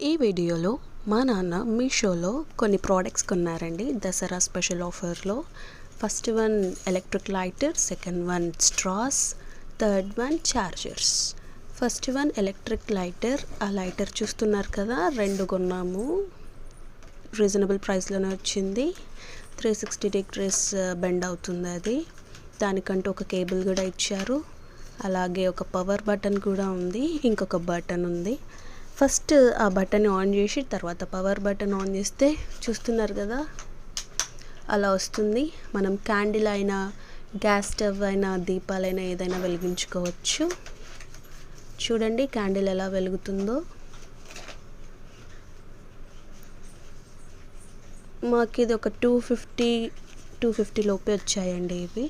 ఈ వీడియోలో మా నాన్న మీషోలో కొన్ని ప్రోడక్ట్స్ కొన్నారండి దసరా స్పెషల్ ఆఫర్లో. First one electric lighter, second one straws, third one chargers. First one electric lighter. ఆ లైటర్ చూస్తున్నారు కదా, 2 కొన్నాము. రీజనబుల్ ప్రైస్లోనే వచ్చింది. 360 డిగ్రీస్ బెండ్ అవుతుంది అది. దానికంటూ ఒక కేబుల్ కూడా ఇచ్చారు. అలాగే ఒక పవర్ బటన్ కూడా ఉంది, ఇంకొక బటన్ ఉంది. ఫస్ట్ ఆ బటన్ ఆన్ చేసి తర్వాత పవర్ బటన్ ఆన్ చేస్తే చూస్తున్నారు కదా అలా వస్తుంది. మనం క్యాండిల్ అయినా, గ్యాస్ స్టవ్ అయినా, దీపాలైనా ఏదైనా వెలిగించుకోవచ్చు. చూడండి క్యాండిల్ ఎలా వెలుగుతుందో. మాకు ఇది ఒక 250 లోపే వచ్చాయండి ఇవి.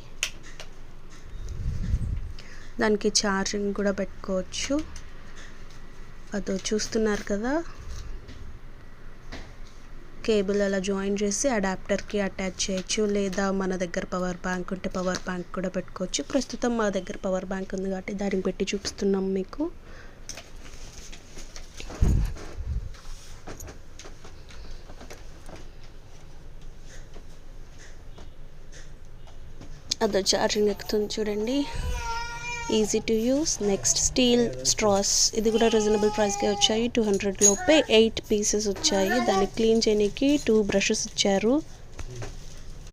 దానికి ఛార్జింగ్ కూడా పెట్టుకోవచ్చు. అదో చూస్తున్నారు కదా, కేబుల్ అలా జాయిన్ చేసి అడాప్టర్కి అటాచ్ చేయొచ్చు, లేదా మన దగ్గర పవర్ బ్యాంక్ ఉంటే పవర్ బ్యాంక్ కూడా పెట్టుకోవచ్చు. ప్రస్తుతం మా దగ్గర పవర్ బ్యాంక్ ఉంది కాబట్టి దానికి పెట్టి చూపిస్తున్నాం మీకు. అదో ఛార్జింగ్ ఎక్కుతుంది చూడండి. Easy to use. Next steel straws. ఇది కూడా రీజనబుల్ ప్రైస్కే వచ్చాయి. 200 లోపే 8 పీసెస్ వచ్చాయి. దాన్ని క్లీన్ చేయడానికి 2 బ్రషెస్ ఇచ్చారు.